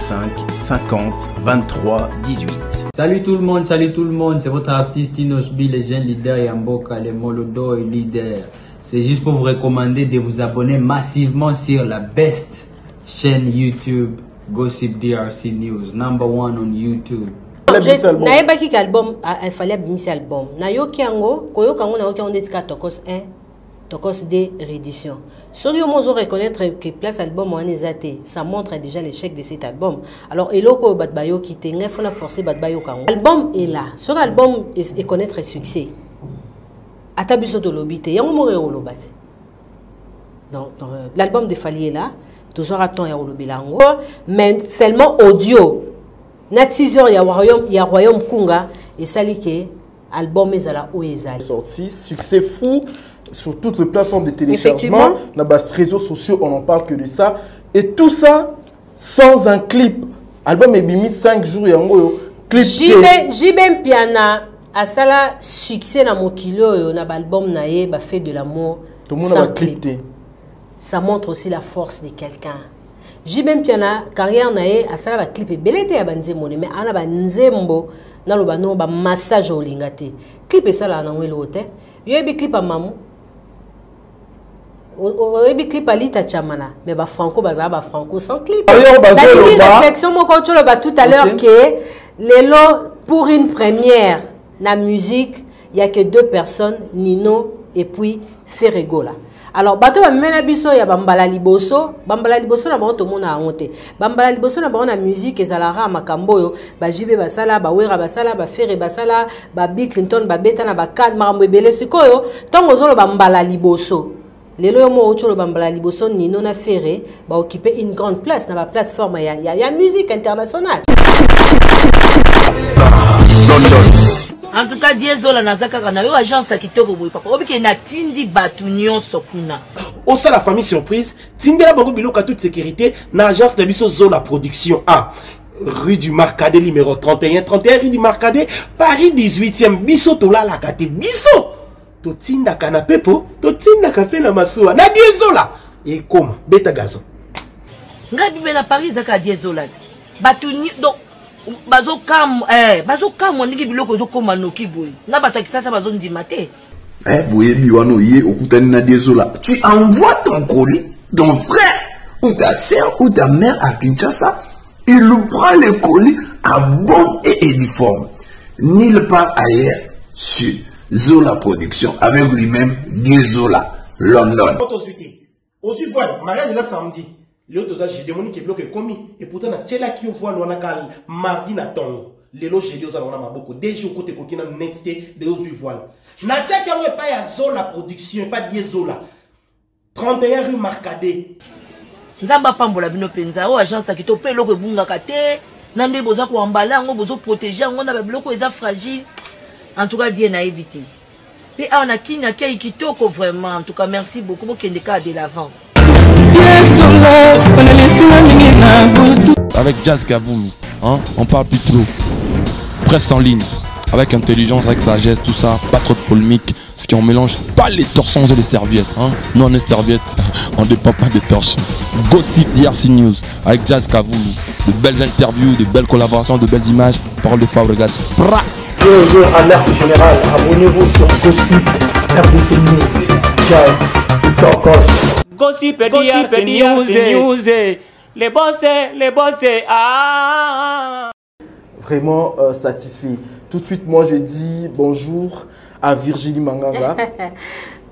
05 50 23 18. Salut tout le monde, c'est votre artiste Inosbi, les jeunes leaders Yamboka, les Molodo et leaders. C'est juste pour vous recommander de vous abonner massivement sur la best chaîne YouTube, Gossip DRC News, #1 on YouTube. Naebaki album, il fallait abimisi album. Nayoki yango, koyokango nayoki on dit Tokos 1, Tokos 2 réédition. Sur yo mozo reconnaître que place album on est ça montre déjà l'échec de cet album. Alors eloko batbayo qui tenait faut la forcer batbayo kango. Album est là. Sur album est connaître succès. Atabiso de lobité, yango mo lobati. Donc l'album de Fali est là, toujours attend ya lobilango, mais seulement audio. Na teaser ya Royaume Kunga et salike album ezala o ezali sorti succès fou sur toutes les plateformes de téléchargement, dans les réseaux sociaux on en parle que de ça et tout ça sans un clip. Album est mis 5 jours yango clip JB Piana a sala succès na mokilo yo na album na ye ba fait de l'amour tout le monde va clipter. Ça montre aussi la force de quelqu'un. JB Piana carrière nae asala ba clip belete ya banzembo mais ana ba nzembo na loba no ba massage olingate clip sala na ngwelo te yebi clip mamu yebi clip alita chamana mais ba franco baza ba franco sans clip la réflexion mon coach ba tout à l'heure que lelo pour une première la musique il y a que 2 personnes Nino et puis Ferregola. Alors, bato ba mena biso ya bambala liboso na bango mona honte. Bambala liboso na bango na musique ezalara makambo yo, ba jibe basala, ba wera basala, ba fere basala, ba Bill Clinton ba beta na ba kad makambo ebele sikoyo, tongo zolo bambala liboso. Lelo yo mo ocholo bambala liboso Nino na fere ba occuper une grande place na ba plateforme ya musique internationale. En tout cas, Diezola Nazaka na yo agence à kitoko boy papa. Obiki na tindi batunion sokuna. Au sein la famille surprise, tindela bango biloko à toute sécurité na agence de biso Zola Production A. Rue du Marcadet numéro 31 rue du Marcadet, Paris 18e biso tola la kate biso. To tinda canapé po, to tinda café na masuwa. Na Diezola. Et comment beta gazon. Ngabi bela Paris zaka Diezola. Batunion donc bazo kam ndiki biloko zo koma noki boy na batakisa sa bazo ndima te boye biwano ye okutani na Diezola tu envoies ton colis ton frère ou ta sœur ou ta mère à Kinshasa il prend le colis à bon et uniforme nulle part ailleurs sur Zola Production avec lui-même Diezola London. Aujourd'hui voilà mariage de la samedi. L'autre j'ai demandé que bloque commis et pourtant na tela qui voit l'on a mardi na tongo les loges j'ai dit aux alona maboko déjà côté kokina netité de aujourd'hui voilà na tia qui a pas ya Zola Production pas Diezola 31 rue Marcadet nzamba pambola bino penza o agence a kito pe loko bunga kate nambe boza ko embala ngo bozo protéger ngo na ba biloko eza fragile en tout cas die na éviter et on a kina kei kitoko vraiment en tout cas merci beaucoup pour kende ka de l'avant. Avec Jazz Kavoulou, hein, on parle plus trop. Presse en ligne, avec intelligence, avec sagesse, tout ça, pas trop de polémique. Ce qui on mélange pas les torsons et les serviettes. Hein. Nous on est serviettes, on ne dépend pas des torsions. Gossip DRC News, avec Jazz Kavoulou. De belles interviews, de belles collaborations, de belles images. Parole de Fabregas. Bonjour, alerte générale, abonnez-vous sur Gossip RDC News. Jazz, Tokos. Gossip DRC News, les boss, ah. Vraiment satisfait. Tout de suite, moi je dis bonjour à Virginie Manganga.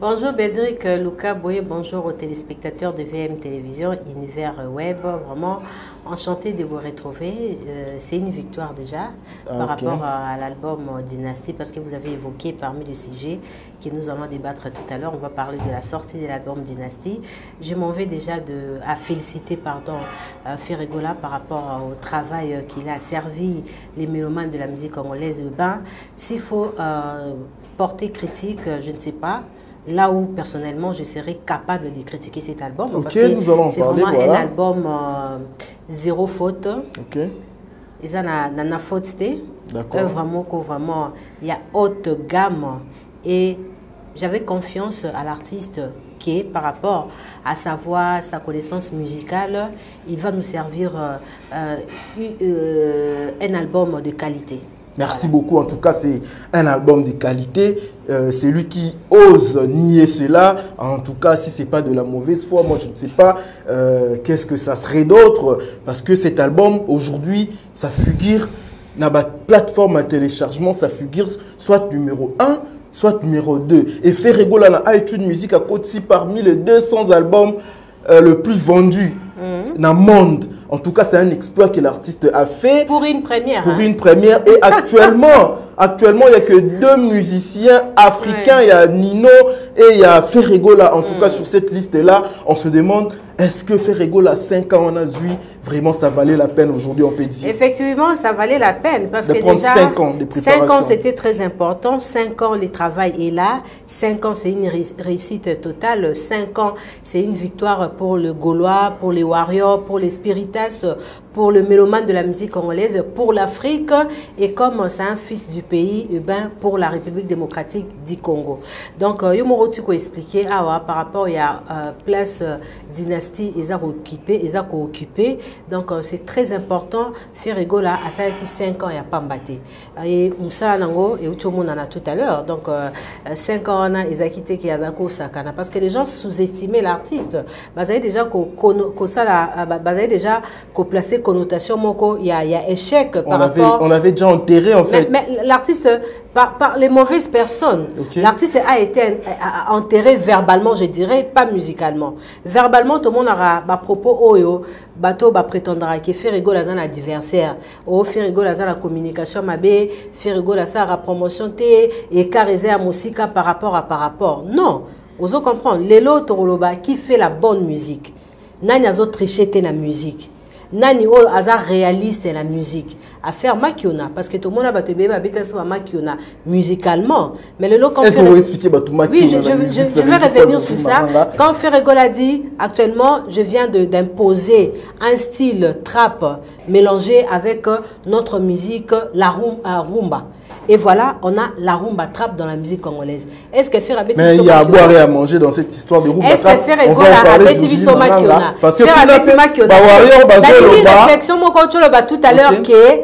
Bonjour Bédric Lucas Boye, bonjour aux téléspectateurs de VM Télévision, Univers Web. Vraiment enchanté de vous retrouver. C'est une victoire déjà par rapport à l'album Dynasty parce que vous avez évoqué parmi les sujets que nous allons débattre tout à l'heure. On va parler de la sortie de l'album Dynasty. Je m'en vais déjà à féliciter Ferregola par rapport au travail qu'il a servi les mélomanes de la musique congolaise. S'il faut porter critique, je ne sais pas. Là où personnellement je serais capable de critiquer cet album parce que c'est vraiment un album zéro faute. Ils en a faute vraiment il y a haute gamme et j'avais confiance à l'artiste que par rapport à sa voix, sa connaissance musicale, il va nous servir un album de qualité. Merci beaucoup. En tout cas, c'est un album de qualité. C'est lui qui ose nier cela. En tout cas, si ce n'est pas de la mauvaise foi, moi, je ne sais pas qu'est-ce que ça serait d'autre. Parce que cet album, aujourd'hui, ça figure dans la plateforme à téléchargement, ça figure soit numéro 1, soit numéro 2. Et Ferrego, là, dans iTunes Music, à côté, parmi les 200 albums le plus vendus dans le monde. En tout cas, c'est un exploit que l'artiste a fait. Pour une première. Pour une première. Et actuellement, il n'y a que 2 musiciens africains. Il y a Nino et il y a Ferrego là. En tout cas, sur cette liste-là, on se demande, est-ce que Ferrego là, 5 ans en Asie, vraiment ça valait la peine aujourd'hui, on peut dire? Effectivement, ça valait la peine. Parce que prendre déjà, 5 ans de préparation. 5 ans, c'était très important. 5 ans, le travail est là. 5 ans, c'est une réussite totale. 5 ans, c'est une victoire pour le Gaulois, pour les Warriors, pour les Spiritas, pour le mélomane de la musique congolaise, pour l'Afrique. Et comme c'est un fils du pays, eh ben, pour la République démocratique du Congo. Donc, Yomoro, tu peux expliquer par rapport à place dynastie, ils ont occupé. Donc, c'est très important. Ferrego là, à ça qui 5 ans, il n'y a pas mbatté. Et Moussa Nango, et tout le monde en a tout à l'heure. Donc, 5 ans, ils ont quitté Kiyazako Sakana. Parce que les gens sous-estimaient l'artiste. Vous avez déjà placé connotation, il y a échec par rapport. On avait déjà enterré en fait. Mais l'artiste, par les mauvaises personnes, l'artiste a été enterré verbalement, je dirais, pas musicalement. Verbalement, tout le monde a à propos oyo, bateau prétendra que Ferrego là un adversaire, Ferrego là la communication mabé, Ferrego là la promotion té et carréser à musique par rapport. Non, vous comprenez. Lelo Toroloba qui fait la bonne musique. Nani azo tricher la musique. Nani o aza réaliste la musique à faire makiona parce que tout le monde a battu bébé habite sur makiona musicalement mais le lot quand est-ce que vous expliquez battu makiona? Oui, je vais revenir sur ça. Quand Ferrego l'a dit actuellement je viens d'imposer un style trap mélangé avec notre musique la rumba. Et voilà, on a la rumba trap dans la musique congolaise. Est-ce que Ferrego mais il y a à boire et à manger dans cette histoire de rumba trap. Est-ce que Ferrego a bêti sur makiona? Parce que une réflexion tout à l'heure que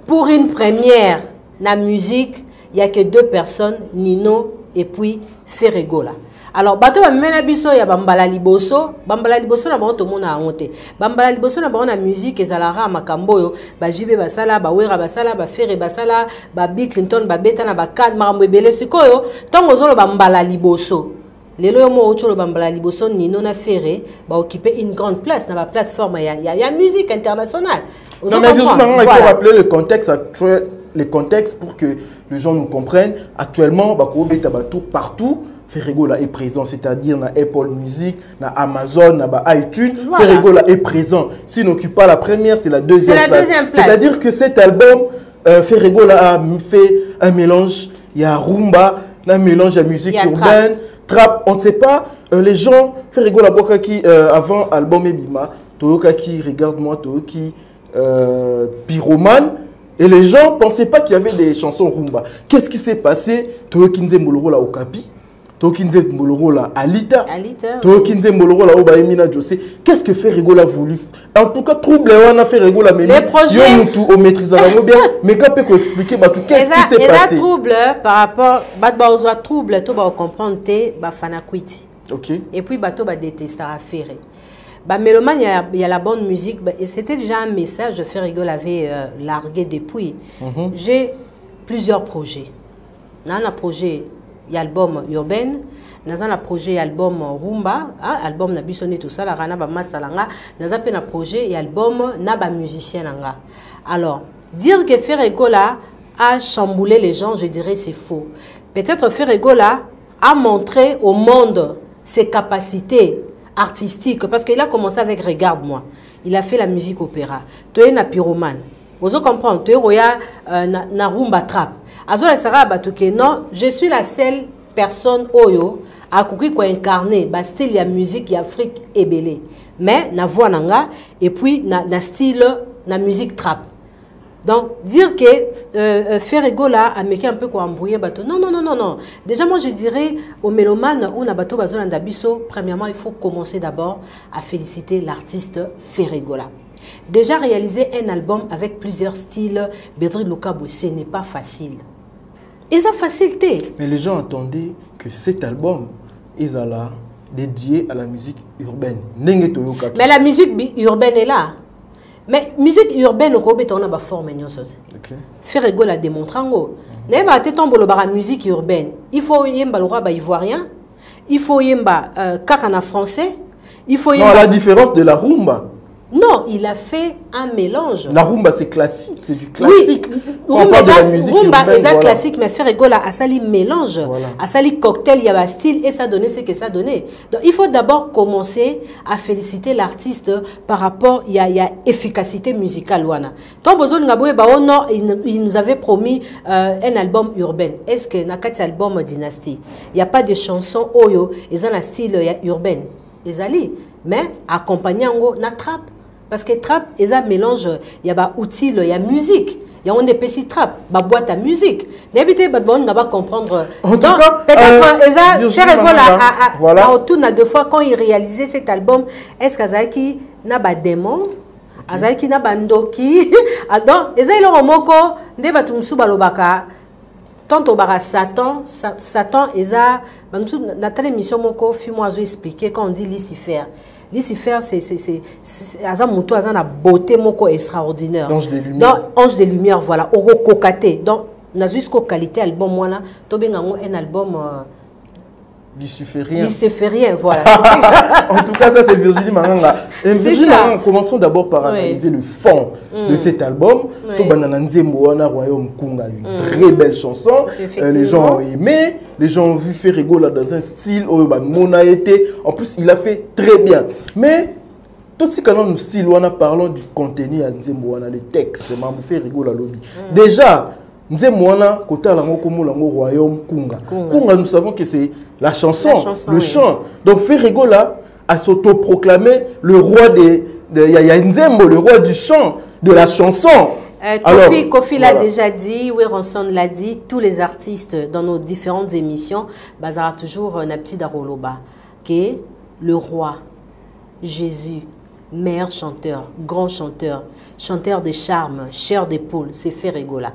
pour une première la musique il y a que 2 personnes, Nino et puis Ferrego là. Alors bato ba mena biso ya bambala liboso na ba to mona honte bambala liboso na ba na musique ezalara makambo yo ba jibe basala ba wera basala ba fere basala ba Bill Clinton ba beta na ba kad makambo ebele sikoyo tongo zolo bambala liboso. Lelo yo mo ocholo bambala liboso Nino na Ferré ba occuper une grande place dans la plateforme ya musique internationale. Non mais justement il faut rappeler le contexte actuel, le contexte pour que les gens nous comprennent. Actuellement ba ko beta ba tour partout. Ferrego là est présent, c'est-à-dire dans Apple Music, dans Amazon, dans iTunes. Voilà. Ferrego là est présent. S'il n'occupe pas la première, c'est la deuxième place. C'est-à-dire que cet album, Ferrego là a fait un mélange. Il y a rumba, un mélange de musique urbaine. Trap, on ne sait pas, les gens, Ferrego la boka qui avant album Ebima, Toyoka qui regarde-moi, Toyoka qui pyromane, et les gens ne pensaient pas qu'il y avait des chansons rumba. Qu'est-ce qui s'est passé? Toyoka Nze Moloro la Okapi, Toyoka Nze Moloro la Alita, Toyoka Nze Moloro la Obaemina José. Qu'est-ce que Ferrego l'a voulu? En tout cas, trouble, on a Ferrego la les projets. On maîtrise bien, mais quand peut expliquer qu'est-ce qui s'est passé? Il y a trouble par rapport, à trouble, tout va comprendre, bah fanakwiti. Ok. Et puis bateau va détester à faire. Bah mélomane, il y a la bonne musique. Bah, et c'était déjà un message que Ferrego l'avait largué depuis. J'ai plusieurs projets. Dans un projet, il y a l'album urbain. Dans un projet, album rumba, album na bisonné tout ça, la rana ba masalanga. Dans un projet, il y a album na ba musicien langa. Alors, dire que Ferrego là a chamboulé les gens, je dirais c'est faux. Peut-être Ferrego là a montré au monde ses capacités artistiques parce qu'il a commencé avec Regarde-moi. Il a fait la musique opéra. Tu es na pyromane. Vous comprenez? Tu es na rumba trap. Azola Sara Batuke, non, je suis la seule personne oyo a koki ko incarner ba style ya musique ya Afrique ebelé mais na voix nanga et puis na style na musique trap Donc, dire que Ferregola a méqué un peu quoi embrouiller bateau. Non, non, non, non, non. Déjà, moi, je dirais aux mélomanes ou na bateau bazon d'abisso, premièrement, il faut commencer d'abord à féliciter l'artiste Ferregola. Déjà réaliser un album avec plusieurs styles, Bédric Lukabwe, ce n'est pas facile. Et ça facilité. Mais les gens attendaient que cet album, ils allaient dédié à la musique urbaine. Mais la musique urbaine est là. Mais musique urbaine, on a une forme. Ferregola a démontré. La musique urbaine, il faut y avoir ivoirien, il faut y avoir carana français, il faut y avoir... Non, la différence de la rumba. Non, il a fait un mélange. La rumba, c'est classique, c'est du classique. Oui, rumba, de la musique rumba urbaine, voilà. Classique, mais Ferregola a sali mélange, voilà. A sali cocktail, il y a un style et ça donnait ce que ça donnait. Donc il faut d'abord commencer à féliciter l'artiste par rapport, il y a efficacité musicale. Il nous avait promis un album urbain. Est-ce que dans cet album Dynastie, il n'y a pas de chansons oyo, ils ont un style urbain. Ils allaient, mais accompagné na trap. Parce que trap, ils ont un mélange, il y a des outils, il y a musique. Il y a des petits trap, des boîtes à musique. N'habitez pas de comprendre. En tout cas, peut-être, Ferregola a tourné deux fois quand il réalisait cet album. Est-ce qu'Azaki n'a pas de démon? Azaki n'a pas de ndoki? Donc, ils ont le moko, ne pas tout soubalobaka. Tant au bar Satan, ils ont, dans telle émission, moko, fais-moi expliquer quand on dit Lucifer. Lucifer, c'est la beauté extraordinaire. L'ange des lumières. Donc, ange des lumières, voilà. Oro cocaté. Donc, on a jusqu'au qualité album, moi, un album. Luciférien. Luciférien, voilà. En tout cas, ça, c'est Virginie Maranga. Et Virginie Maranga, commençons d'abord par analyser le fond de cet album. Royaume Kunga, une très belle chanson. Les gens ont aimé. Les gens ont vu Ferregola dans un style où Mona était. En plus, il a fait très bien. Mais, tout ce qu'on a style, on a parlé du contenu à Nzembo, les textes, Ferregola lobby. Déjà, Nzemwana, côté lango royaume Kunga. Kunga, nous savons que c'est la chanson, le chant. Donc Ferregola a s'autoproclamé le roi Nzembo, le roi du chant, de la chanson. Kofi l'a déjà dit, Weronson l'a dit, tous les artistes dans nos différentes émissions, bazar toujours un petit daroloba, qui est le roi, Jésus, meilleur chanteur, grand chanteur, chanteur de charme, chair d'épaule, c'est Ferregola.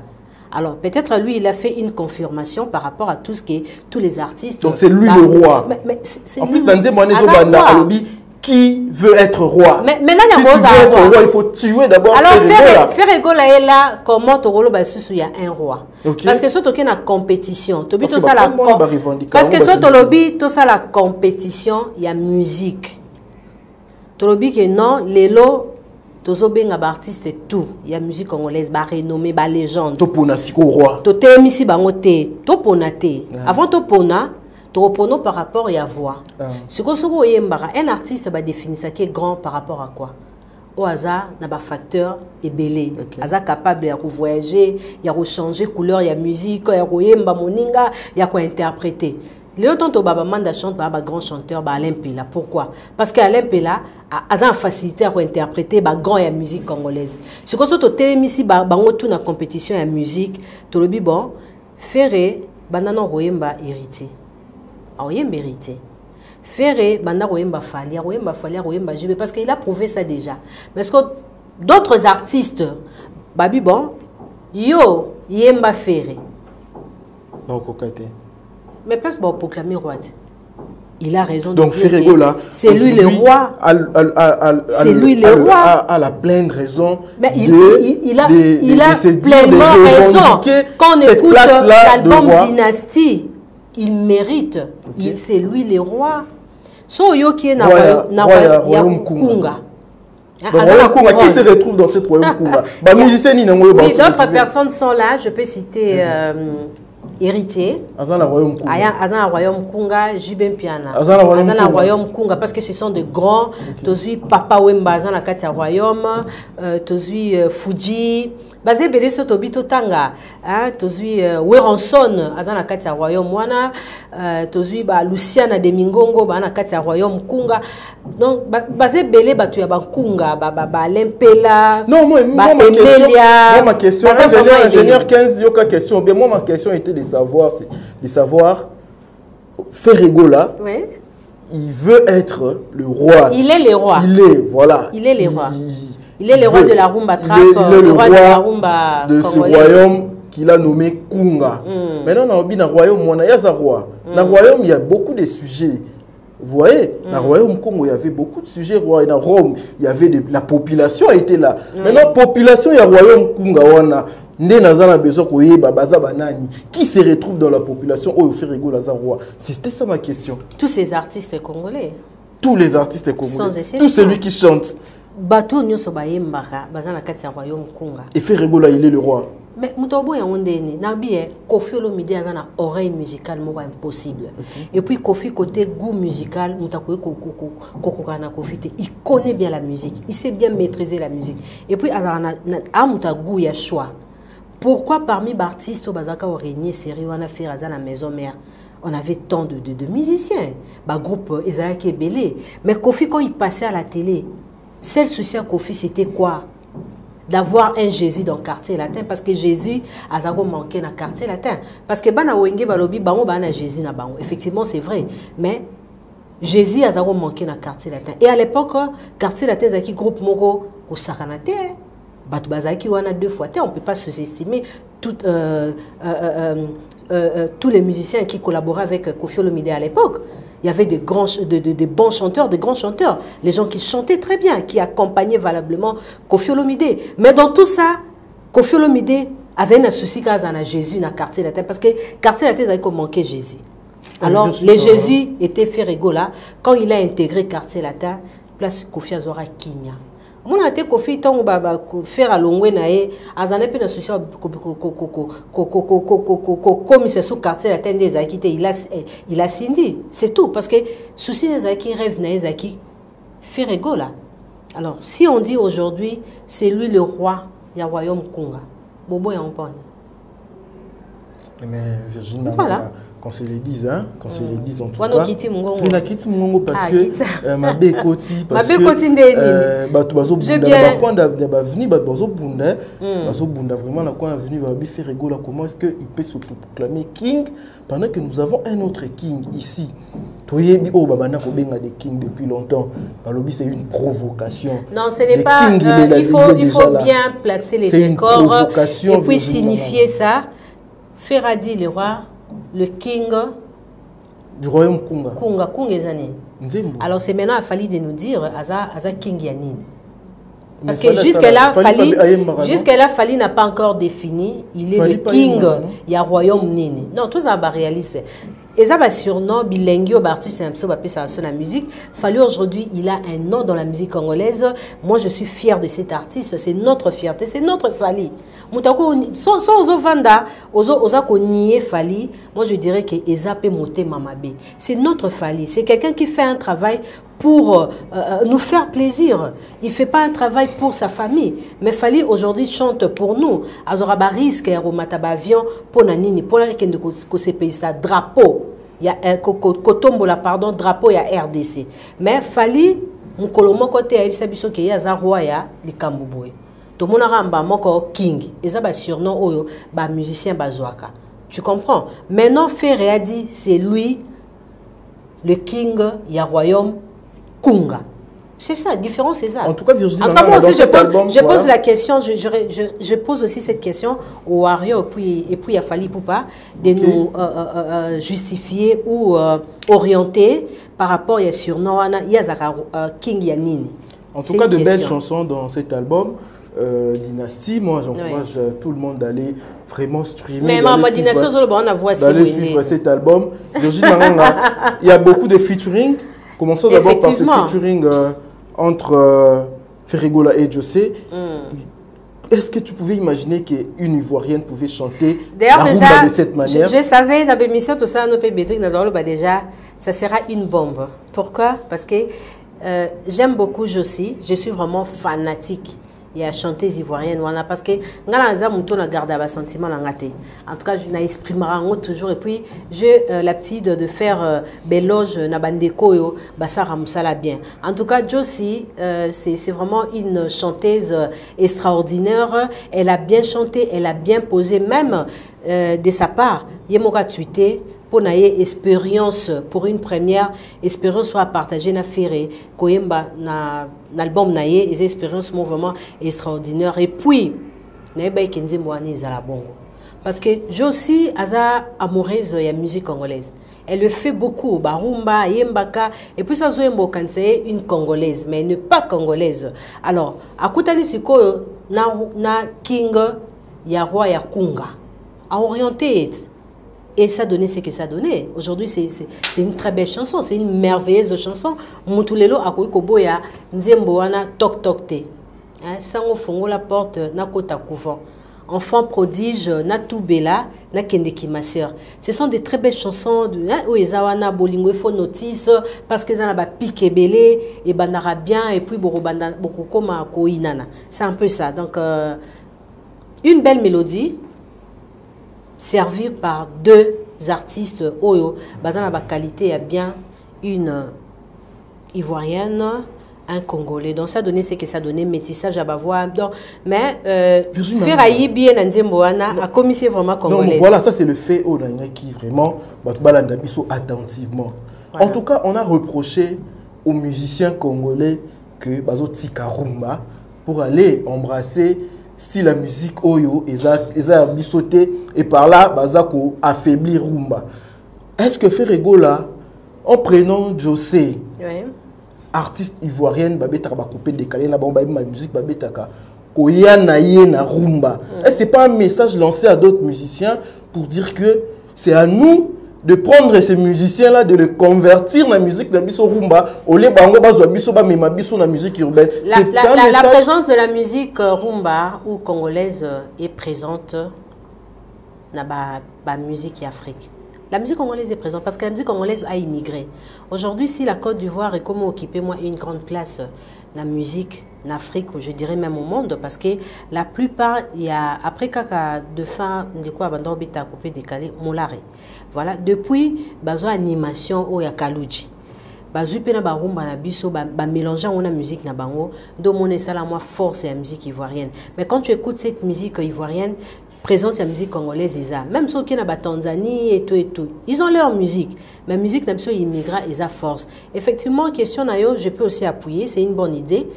Alors, peut-être lui, il a fait une confirmation par rapport à tout ce qui est tous les artistes. Donc, c'est lui le roi. En plus, dans Alobi, qui veut être roi? Mais là, si tu veux être roi, il faut tuer d'abord Ferregola. Alors, Ferregola est là, comment il y a un roi. Okay. Parce que si tu as une compétition, parce que si tu as la compétition, il y a musique. Tu as dit que non, les lots, tozo benga ba artiste et tout, il y a musique congolaise ba renommée ba légende. Topona siko roi. To te misi bango te, topona te. Avant topona, topono par rapport à voix. Siko soko yembara, un artiste ba définir ça qui est grand par rapport à quoi? Au hasard, na ba facteur et belé. Hasard capable de voyager, il y a changer couleur, il y a musique, il y a yemba moninga, il y a quoi interpréter. Le temps où Baba Manda chante, Baba grand chanteur, Alain Pela. Pourquoi? Parce qu'Alain Pela a une facilité à interpréter la grande musique congolaise. Ce que tu as ici, tu as compétition de musique, tu as dit, bon, Ferré, Banana Royemba hérité. Royemba hérité. Ferré, Banana Royemba Falia, Royemba Jibé, parce qu'il a prouvé ça déjà. Parce que d'autres artistes, Babi, bon, yo, Yemba Ferré. Non, cocaté. Mais presque pour proclamer roi. Il a raison. Donc Ferregola, c'est lui le roi. C'est lui le roi. A la pleine raison. Mais il a pleinement raison. Quand on écoute l'album Dynastie, il mérite. C'est lui le roi. So yo qui est na royaume Kunga. Qui se retrouve dans cette royaume Kunga? Oui, d'autres personnes sont là. Je peux citer héritier. Azana Royaume Kunga. Azana Royaume Kunga, Jubin Piana. Azana Royaume Kunga parce que ce sont de grands. Tozui Papa Wemba Azana Katia Royaume, Tozui Fuji. Basé Bélé Sotobito Tanga, Tozui Weronson Azana Katia Royaume Wana, Tozui Luciana de Mingongo Bana Katia Royaume Kunga. Donc basé Bélé Batuya Kunga, Lempela. Non, moi ma question, ingénieur 15, yoka question. Moi ma question était de savoir Ferregola. Oui. Il veut être le roi. Il est le roi. Il est, voilà. Il est le roi. Il est le roi de la rumba trap. Il est le roi de la rumba de ce royaume qu'il a nommé Kunga. Maintenant, dans le royaume, il y a un roi. Dans le royaume, il y a beaucoup de sujets. Vous voyez, dans le royaume Congo, il y avait beaucoup de sujets. Dans Rome, il y avait la population était là. Maintenant, la population, il y a le royaume Kunga. Qui se retrouve dans la population au Ferrego Lazaro? C'était ça ma question. Tous ces artistes congolais. Tous les artistes congolais. Sans exception. Tous celui qui chante. Bateau nyoso bayembaka bazana kati ya royaume Kunga. Et Ferrego là, il est le roi. Mais mutobo ya ondeni nabi Kofi Olomide azana oreille musicale mo impossible. Et puis Kofi côté goût musical mutakoye kokokana Kofi il connaît bien la musique, il sait bien maîtriser la musique. Et puis azana amuta goût ya choix. Pourquoi parmi les artistes au Bazaka au régné série on a fait à la maison mère on avait tant de musiciens, bah groupe Ezalaki et Belé. Mais Kofi quand il passait à la télé, seul souci à Kofi c'était quoi? D'avoir un Jésus dans le quartier latin parce que Jésus a manqué dans le quartier latin. Parce que bana wenge balobi bango bana Jésus na bango. Effectivement c'est vrai, mais Jésus a manqué dans le quartier latin. Et à l'époque quartier latin zaki groupe moko ko sakanate. Batu bazaki wana deux fois. On ne peut pas sous-estimer tous les musiciens qui collaboraient avec Kofi Olomide à l'époque. Il y avait de bons chanteurs, de grands chanteurs. Les gens qui chantaient très bien, qui accompagnaient valablement Kofi Olomide. Mais dans tout ça, Kofi Olomide avait un souci quand il y a Jésus dans le quartier latin. Parce que le quartier latin, il avait manqué Jésus. Alors, les Jésus étaient fait rigoler. Quand il a intégré le quartier latin, place Kofi Azora Kimia. Mon ate Kofi tant baba faire à longwe nae azane pe na social comme c'est sous quartier la tête des akite il a sindi c'est tout parce que souci des aki rêve nae zaki fait rigola. Alors si on dit aujourd'hui c'est lui le roi du royaume Kunga bobo ya on mais Virginie voilà. Quand se les disent, hein, quand se les disent en tout cas. Il a quitté mon parce que ma bécoti parce que bazo bunda ba venu bazo bunda vraiment la quoi venu ba faire rigola comment est-ce que il peut se proclamer king pendant que nous avons un autre king ici. Toyebi o babana ko benga des kings depuis longtemps. Balobi c'est une provocation. Non, ce n'est pas il faut bien placer les décors et puis signifier ça. Ferradi le roi le king du royaume Kunga. Kunga Ezani. Alors c'est maintenant à Fali de nous dire Aza King Yanin. Parce que jusqu'à-là, Fali n'a pas encore défini, il est le king, il y a royaume Nini. Non, tout ça va réaliser. Et ça va surnom, bilingue, artiste, c'est la musique. Fali aujourd'hui, il a un nom dans la musique congolaise. Moi, je suis fier de cet artiste. C'est notre fierté, c'est notre Fali. Sans Vanda, Ozako nié Fali, moi je dirais que Ezape Mote Mamabe. C'est notre Fali. C'est quelqu'un qui fait un travail pour nous faire plaisir. Il ne fait pas un travail pour sa famille. Mais Fali aujourd'hui chante pour nous. Azoraba risque avion pour Nanini, pour que ce pays ça drapeau. Il y a un kotombola pardon drapeau il y a RDC. Mais Fali mukolomo côté a bisabiso ke ya zarwa ya likambuboy. Tout le monde a moko king. Et ça ba surnom oyo ba musicien bazwaka. Tu comprends? Maintenant Ferré a dit c'est lui le king ya royaume Kunga. C'est ça, différence c'est ça. En tout cas, Virginie, en tout cas, moi aussi, je pose la question, je pose aussi cette question au Wario et puis à Fali Poupa de nous justifier ou orienter par rapport à surnom Yazaka King Yanini. En tout cas, de belles chansons dans cet album. Dynastie, moi j'encourage tout le monde d'aller vraiment streamer. Mais ma Dynastie, d'aller suivre cet album. Virginie Manganga, il y a beaucoup de featuring. Commençons d'abord par ce featuring entre Ferregola et José. Est-ce que tu pouvais imaginer qu'une Ivoirienne pouvait chanter la rumba de cette manière? Je savais dans l'émission, tout ça, déjà, ça sera une bombe. Pourquoi? Parce que j'aime beaucoup Josie, je suis vraiment fanatique. Il y a chanteuse ivoirienne parce que je garde un sentiment en tout cas je n'exprimerai toujours et puis j'ai l'habitude de faire l'éloge na bandeko yo basara musala bien. En tout cas Josie c'est vraiment une chanteuse extraordinaire. Elle a bien chanté, elle a bien posé, même de sa part yemoka tweeté pour une expérience, pour une première expérience soit partagée na ferré koyemba na l'album naie les expériences sont vraiment extraordinaires. Et puis naeba kenzi mwani za la bongo parce que Josie aza amoureuse ya musique congolaise. Elle le fait beaucoup, barumba, yembaka, et puis ça zoembo quand c'est une congolaise mais elle n'est pas congolaise. Alors akutani siko na king ya roi ya kunga a orienté. Et ça donnait ce que ça donnait. Aujourd'hui, c'est une très belle chanson. C'est une merveilleuse chanson. Moutulelo akoui koboya nzemboana tok tok te. Sango fongo la porte na kota couvent. Enfant prodige na toubela na kendeki ma sœur. Ce sont des très belles chansons. Où ezawana bolingo faut notice parce que ça na ba pique belé et banara bien et puis borobanda bokokoma koinana. C'est un peu ça. Donc une belle mélodie. Servi par deux artistes oyo basana ba qualité a bien une ivoirienne, un congolais. Donc ça donnait ce que ça donnait métissage à bavois. Mais Ferraï bien Nzemboana a commis vraiment congolais. Voilà, ça c'est le fait qui vraiment balandabiso attentivement. Voilà. En tout cas, on a reproché aux musiciens congolais que bazo tika rumba pour aller embrasser si la musique oyo eza bisoté et par là bazako affaiblir rumba. Est-ce que Ferrego là en prenant José artiste ivoirienne babeta ba couper décalé na ba ma musique babetaka koya na ye na rumba. Est-ce c'est pas un message lancé à d'autres musiciens pour dire que c'est à nous de prendre ces musiciens-là, de les convertir dans la musique de biso rumba, au lieu de biso ba mema biso na musique urbaine. La présence de la musique rumba ou congolaise est présente dans la musique africaine. La musique congolaise est présente parce que la musique congolaise a immigré. Aujourd'hui, si la Côte d'Ivoire est comme occupé une grande place dans la musique en Afrique, ou je dirais même au monde, parce que la plupart, il y a après kaka de fin de quoi abandon bita coupé décalé molare. Voilà, depuis bazo animation au ya Kaluji. Bazo pena ba rumba na biso ba mélangeant on a musique na bango, do mon ça la moi force la musique ivoirienne. Mais quand tu écoutes cette musique ivoirienne, présence de la musique congolaise, même ceux qui sont en Tanzanie et tout, ils ont leur musique. Mais la musique, ils immigrent, ils ont force. Effectivement, question nayo, je peux aussi appuyer, c'est une bonne idée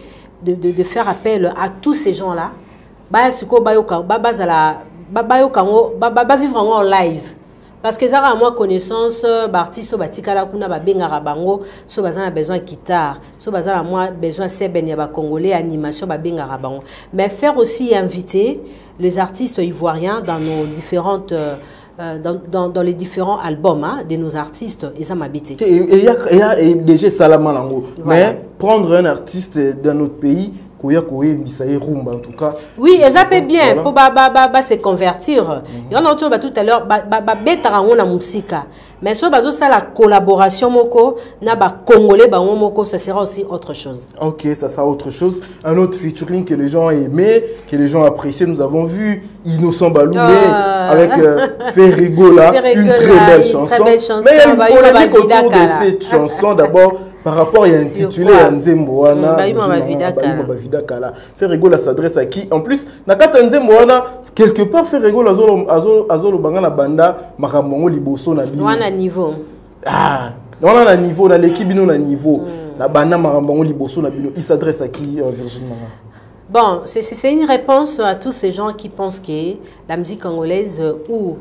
de faire appel à tous ces gens-là. Vivre en live. Parce que ça a moins connaissance, artiste batikala kuna ba bengara bango, so bazana besoin de guitare, so bazana moins besoin seben ya ba congolais animation ba bengara bango. Mais faire aussi inviter les artistes ivoiriens dans nos différentes dans les différents albums de nos artistes, ils ont habité. Et il y a déjà Salamanango. Mais prendre un artiste dans notre pays, rumba en tout cas. Oui, ils appellent bien pour se convertir. Il y en a tout à l'heure, la musique. Mais si ça la collaboration moko na ba congolais ba moko, ça sera aussi autre chose. OK, ça sera autre chose. Un autre featuring que les gens aimé, que les gens appréciaient, nous avons vu Innocent Baloumé avec Ferrego là, une très belle chanson. Mais il y a une polémique autour de cette chanson d'abord. Par rapport à l'intitulé Nzemboana, Ferrego s'adresse à qui? En plus, Nakata Nzemboana, quelque part, Ferrego azolo bangana banda makamongo liboso na bino. On a niveau. Ah, on a un niveau, dans l'équipe bino na niveau. Na banda makamongo liboso na bino. Il s'adresse à qui, Virginie Manga? Bon, c'est une réponse à tous ces gens qui pensent que la musique congolaise ou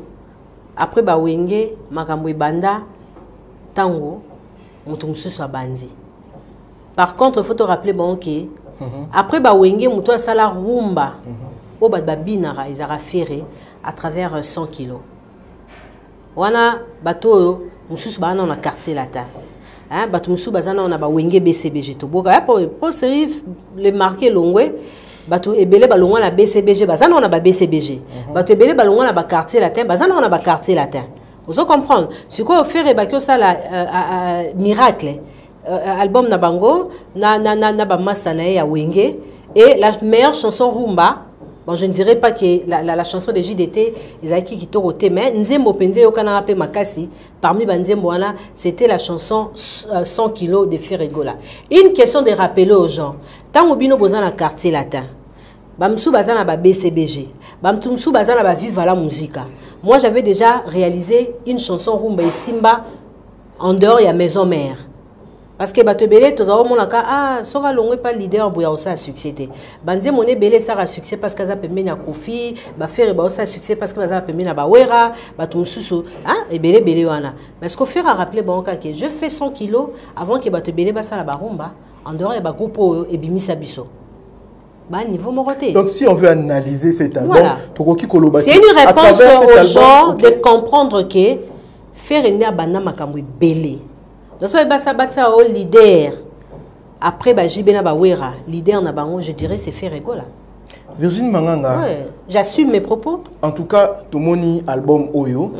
après Bawenge, makambo banda, tango. Par contre, il faut te rappeler bon, que après Bawenge, muto sala rumba, au babinara, ils ont ferré à travers 100 kilos. Wana bateau, musus bana on a quartier la ta. Bateau musu bazana on a Bawenge BCBG to boka. Pour le marquer longwe, bato ebele balongwa na BCBG bazana na ba BCBG bato ebele balongwa na ba quartier latin bazana na ba quartier latin vous comprenez ce qu'on faire ba ça la miracle album na bango na ba masana ya wenge et la meilleure chanson rumba. Bon, je ne dirais pas que la chanson de JDT, Ezaki Kitorote, mais Nzembo Penze Yokana Ape Makasi, parmi Banzembo, c'était la chanson 100 kilos de Ferregola. Une question de rappeler aux gens, tant que Bino Bozan a quartier latin, Bamsou Bazan a BCBG, Bamsou Bazan a Viva la musique. Moi, j'avais déjà réalisé une chanson Rumba et Simba en dehors de la maison mère. Parce que bato belé tous au monaka ah soka longwe pas leader boya osa succès banze moné belé ça a succès parce que ça peut mener à Kofi ba faire ba osa succès parce que ça peut mener à Bawera bato mususu ah et belé wana mais ce qu'on fait à rappeler bon que je fais 100 kilos avant que bato belé ba ça la barumba en dehors ya ba groupe et bimisa biso ba niveau moroté. Donc si on veut analyser cet album voilà. C'est une réponse aux gens de comprendre que faire une bana makambo belé. Donc, au leader, après, Jibena Bawera, leader Nabango, je dirais c'est Ferregola. Virginie Manganga. Ouais, j'assume mes propos. En tout cas, tout mon album Oyo,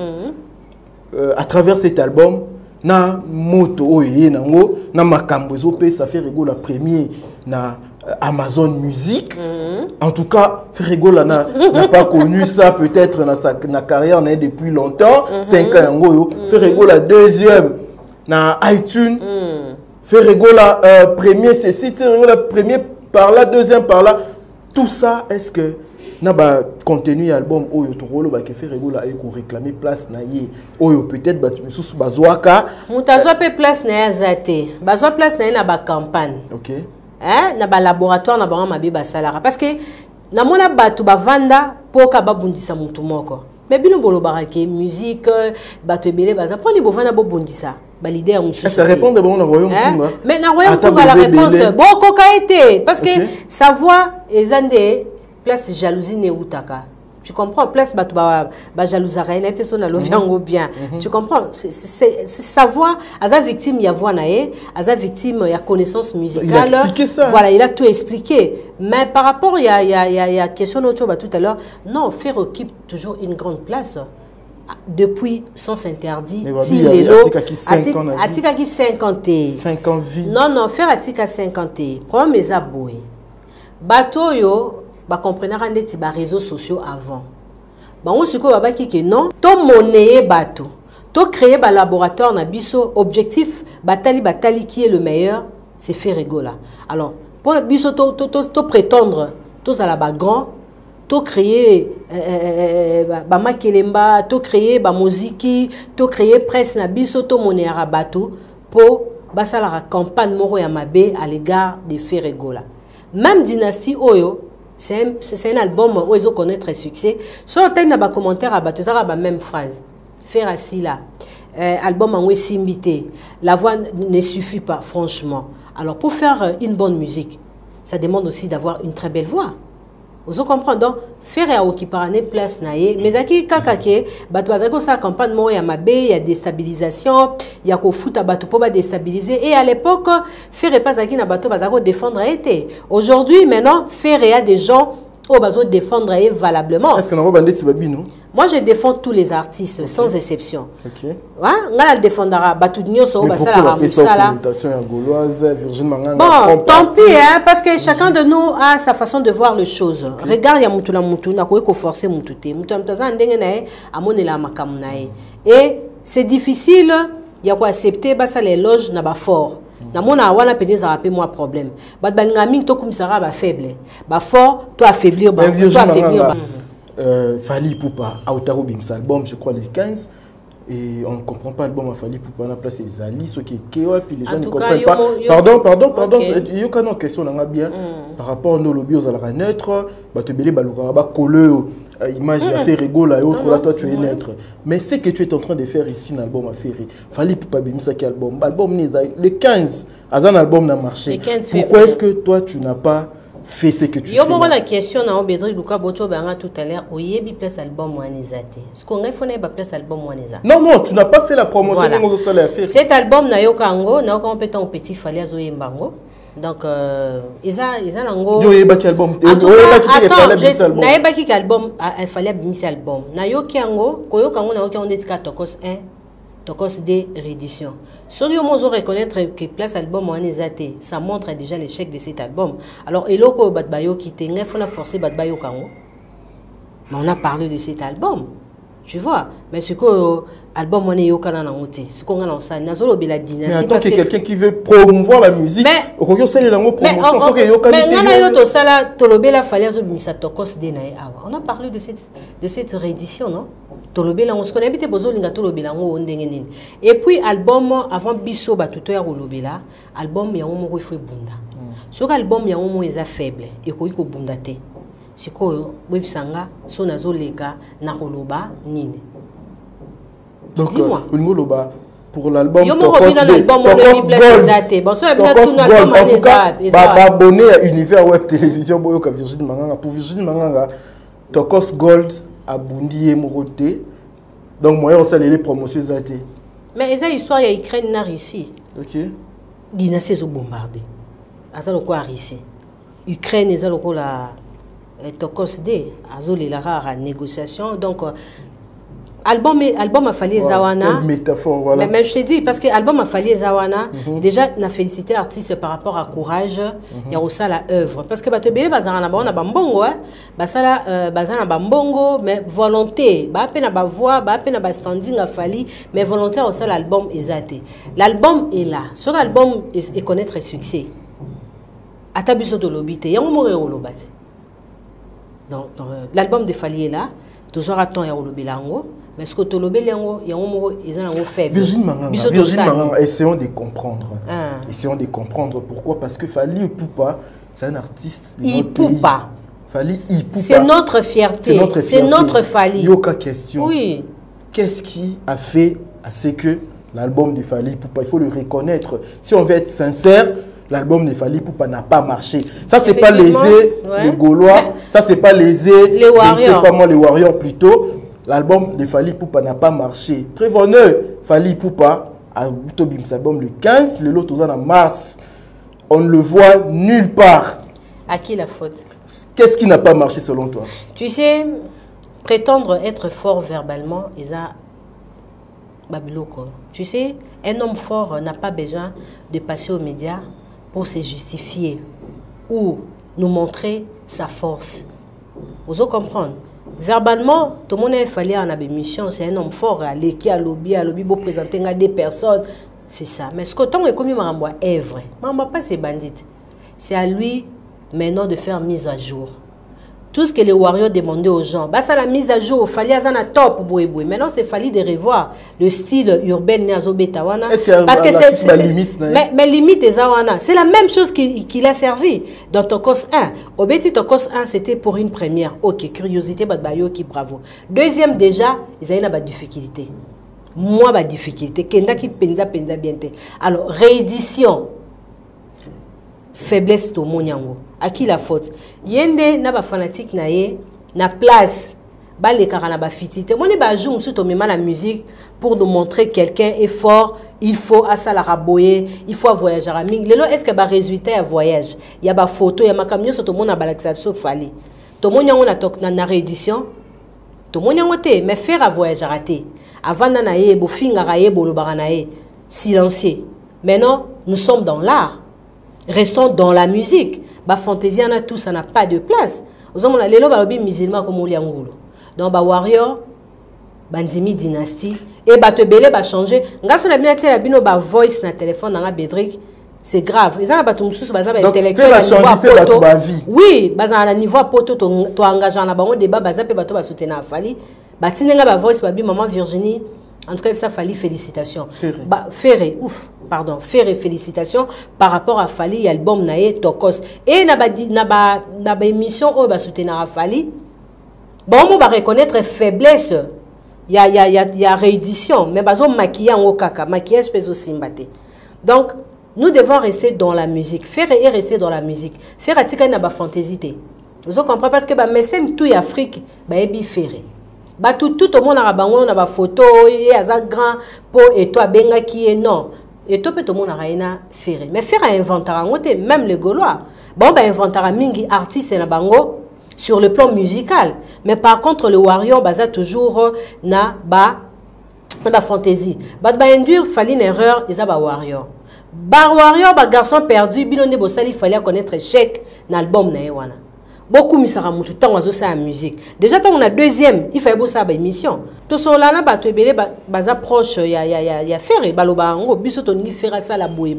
à travers cet album, na moto Oyo, na makambo zope, ça Ferregola premier na Amazon Music. En tout cas, Ferregola n'a pas connu ça peut-être dans sa carrière depuis longtemps, 5 ans. Ferregola deuxième. Na iTunes, Ferregola premier, c'est site, Ferregola premier par là, deuxième par là. Tout ça, est-ce que na ba contenu album Oyo Tongolo ba ke Ferregola eko réclamer place na ye Oyo peut-être ba mususu bazwaka mutazwa pe place na zate bazwa place na ba campagne. OK. Hein na ba laboratoire na ba mabe ba salara parce que na mona batu ba vanda poka babundisa mutu moko. Mais bino bolo barake musique bato ebele baza poni bovana bo bondisa. Leader ça répond de bon royaume Kunga. Mais na royaume Kunga la réponse bon coca été parce que sa voix est place jalousie ne utaka. Tu comprends place batu ba jalousara na te sona loviango bien. Tu comprends c'est sa voix aza victime ya voix nae, aza victime ya connaissance musicale. Il a expliqué ça. Voilà, il a tout expliqué. Mais par rapport il y a question autre tout à l'heure, non, faire occupe toujours une grande place. Depuis Sens Interdit, Atika qui 50 vie. Non, faire Atika 50 problème est aboué. Bato yo, ba comprendre rendez ba réseaux sociaux avant. Ba on se ko ba ki que non, to monnaie bato. To créer ba laboratoire na biso objectif batali qui est le meilleur, c'est Ferregola. Alors, pour biso to prétendre tous à la ba grand to créer ba makelemba to créer ba muziki to créer presse na biso to monera bato pour basala la campagne moro ya mabe à l'égard de Ferregola. Même Dynastie Oyo c'est un album où ils ont connaître succès. Sur na ba commentaire à bato ça ba même phrase faire assis là album en Simbité la voix ne suffit pas franchement. Alors pour faire une bonne musique ça demande aussi d'avoir une très belle voix. Vous comprenez donc faire à occuper place naie mais aki kakake bato bazako sa campagne mo ya mabe ya déstabilisation ya ko futa bato po ba déstabiliser et à l'époque faire pas aki na bato bazako défendre été aujourd'hui maintenant faire à des gens au bazo défendre valablement. Est-ce que on va bandit babino? Moi je défends tous les artistes sans exception. OK. Ouais, ngala défendra bato nyoso ba sala ba musala. Virginie Manganga. Bon, tant pis hein parce que chacun de nous a sa façon de voir les choses. Regarde ya mutu na ko forcer mutu te. Mutu mtaza ndenge nae amonela makamu nae. Et c'est difficile ya ko accepter ba ça l'éloge na ba fort. Na mona wana peut ça rappelle moi problème. Ba ngami to komisara ba faible. Ba fort to affaiblir ba to affaiblir. Fally Ipupa Aotaro Bimsa album je crois le 15 et on ne comprend pas l'album à Fally Ipupa na place les ali ceux qui et puis les gens ne comprennent pas. Pardon, il y a une question là bien par rapport au lobby aux alara neutre ba te belé ba luka ba coller image à faire rigoler et autres là toi tu es neutre mais ce que tu es en train de faire ici dans l'album à faire Fally Ipupa Bimsa qui album le 15 azan album n'a marché pourquoi est-ce que toi tu n'as pas fait ce que tu fais. Yo la question na Bédric Luka Boto banga tout à l'heure oyebi place album wanezate. Ce qu'on a fait ba place album waneza. Non, tu n'as pas fait la promotion de ça à faire. Cet album na yo kango na ko peut-être petit Fally azoyembango. Donc, ils ont un gros. Album. Naïbaki album, il fallait abîmer album. Nayoki ango, koyo kango nayoki on dit Tokos 1, Tokos 2 réédition. Sur le moment où reconnaître que place album en esaté, ça montre déjà l'échec de cet album. Alors, eloko batbayo qui te ngef on a forcé batbayo kango. Mais on a parlé de cet album. Tu vois, mais ce que album on est au Canada en côté, ce qu'on a dans ça, nazolo bela dynastie. Mais attends que quelqu'un qui veut promouvoir la musique, au Congo c'est la promotion, ce que yo mais ngana yo to sala tolobela fallait zo bimisa tokos de nae awa. On a parlé de cette réédition, non? Tolobela on se connaît habité bozo linga tolobela ngo ndenge nini. Et puis album avant biso batuto ya kolobela, album ya ngo il faut bunda. Ce album ya ngo eza faible et ko iko bunda te. Sikoyo websanga so nazoleka na koloba nini. Donc dis-moi pour l'album Tokos Gold, en tout cas abonné à Univers Web Télévision boyoka Virginie Manganga pour Virginie Manganga Tokos Gold abundi moroté. Donc moi on salé les promotions zate. Mais esa histoire ya Ukraine na Russie. OK. Dynastie zo bombardé. Azalo quoi Russie. Ukraine ezalo ko la Tokos D, azoli la rare négociation. Donc, album a fallu Zawana. Métaphore, voilà. Mais je te dis, parce que album a fallu Zawana, déjà, on a félicité l'artiste par rapport à courage, il y a aussi la œuvre. Parce que tu as bazana bambongo, bazana bambongo, mais volonté, ba peine à voix, ba peine à standing a fallu, mais volonté aussi l'album est l'album est là. Sur l'album est connaître succès. Atabiso de l'obité, il y a un moment où l'obate. Donc, l'album de Fali est là, toujours à temps il y a le bilango, mais ce que tu le bilango, il y a un mot faible. Virginie Manganga, essayons de comprendre. Essayons de comprendre pourquoi, parce que Fali Ipupa, c'est un artiste de notre pays. Fali Ipupa. C'est notre fierté. C'est notre Fali. Yoka question. Oui. Qu'est-ce qui a fait à ce que l'album de Fali Ipupa, il faut le reconnaître. Si on veut être sincère, l'album de Fali Ipupa n'a pas marché. Ça, c'est pas lésé les Gaulois. Ça, c'est pas lésé les Warriors. Je ne sais pas moi, les Warriors plutôt. L'album de Fali Ipupa n'a pas marché. Prévenez, Fali Ipupa a Bim album le 15, le lot en mars. On ne le voit nulle part. À qui la faute? Qu'est-ce qui n'a pas marché selon toi? Tu sais, prétendre être fort verbalement, ils ont Babiloko. Tu sais, un homme fort n'a pas besoin de passer aux médias pour se justifier ou nous montrer sa force. Vous allez comprendre. Verbalement, tout le monde a fallu en émission, c'est un homme fort, qui a lobby, pour présenter à des personnes. C'est ça. Mais ce que tu as commis, est vrai. Maman, pas ces bandits. C'est à lui maintenant de faire mise à jour. Tout ce que les Warriors demandaient aux gens, bah ça la mise à jour, il fallait un top boui. Maintenant, c'est fallu de revoir le style urbain néazobetawana. Parce que c'est limite, mais limite c'est la même chose qu'il a servi dans Tokos 1. Au Betty Tokos 1, c'était pour une première. Ok, curiosité, qui bravo. Deuxième déjà, ils avaient une difficulté. Moi, ma difficulté, kenda qui penza bien. Alors réédition. Faiblesse to monyango. À qui la faute? Yende na ba fanatique na ye na place ba le karana ba fitité. Moi ne ba jour surtout même la musique pour nous montrer quelqu'un est fort, il faut à ça la raboyer, il faut voyager à ming. Lelo est-ce que ba résultat à voyage? Il y a ba photo, il y a ma camion sur tout monde na ba l'accès fali. To monyango na tok na réédition. To monyango te mais faire à voyager raté. Avant na ye bo finga ra ye bo lo barana ye silencieux. Maintenant, nous sommes dans l'art. Restons dans la musique. Ba fantaisie en a tout, ça n'a pas de place. Aux hommes, les lobes musulmans comme Oliangolo. Donc, ba warrior, bandimi dynastie, et ba te belé ba changer. Ngas la bien la bino ba voice na téléphone dans la Bédric, c'est grave. Ils ont ba tout sous ba intellectuel à niveau poto. Oui, ba à niveau poto to engageant na bango débat ba zape ba to ba soutenir Fali. Ba tinenga ba voice ba bi maman Virginie. En tout cas, ça Fali félicitations. Ferré, félicitations par rapport à Fali, album nae Tokos. Et na émission où ba soutenir Fali. Bon, on va reconnaître faiblesse. Il y a réédition, mais bazo maquiller en kaka, maquillage peut aussi mbaté. Donc, nous devons rester dans la musique. Ferré rester dans la musique. Faire atika na ba fantaisité. Vous comprenez parce que ba mécène tout Afrique, ba ebi ferré. Tout le monde a bango na ba photo et a grand pour et toi benga qui est non et tout le monde a Ferré. Mais Ferré a inventé, même les Gaulois. Bon, ben inventé mingi artiste na bango sur le plan musical. Mais par contre, le warrior basa toujours na ba fantaisie. Ba induire fallait une erreur, ils a ba warrior. Ba warrior ba garçon perdu, bilonde bosali fallait connaître chèque na album na ewana. Beaucoup misara mutu tant ozo sa musique. Déjà tant on a deuxième, il fait beau ça ba émission. To so la na ba to ebele baza proche ya Ferré baloba ngo biso to ngi fera ça la boye.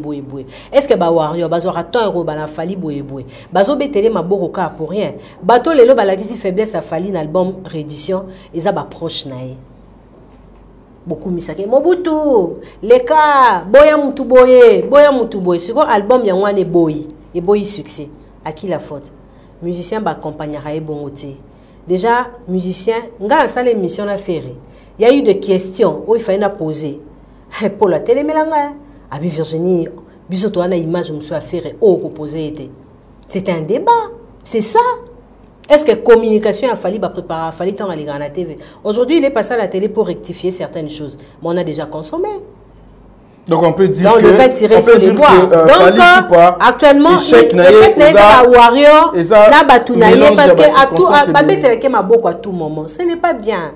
Est-ce que ba warrior bazo raton ro ba na fali boye. Bazo betele maboko ka pour rien. Bato lelo ba la kisi faiblesse a fali na album réédition, ils a ba proche na ye. Beaucoup misake Mobutu leka boya mutu boye siko album ya wane boy et boy succès à qui la faute musicien ba accompagnera et bon côté déjà musicien nga ça l'émission à faire il y a eu des questions où il fallait na poser pour la télé melanga abi Virginie bisoto ana image monsieur à faire au reposer était c'était un débat c'est ça. Est-ce que communication a fallu préparer, a fallu tant aller à la TV? Aujourd'hui, il est passé à la télé pour rectifier certaines choses. Mais on a déjà consommé. Donc on peut dire donc, que... le fait tirer, il faut les voir. Donc, actuellement, l'échec n'est pas warrior, n'a batounaye, parce que à tout moment. Ce n'est pas bien.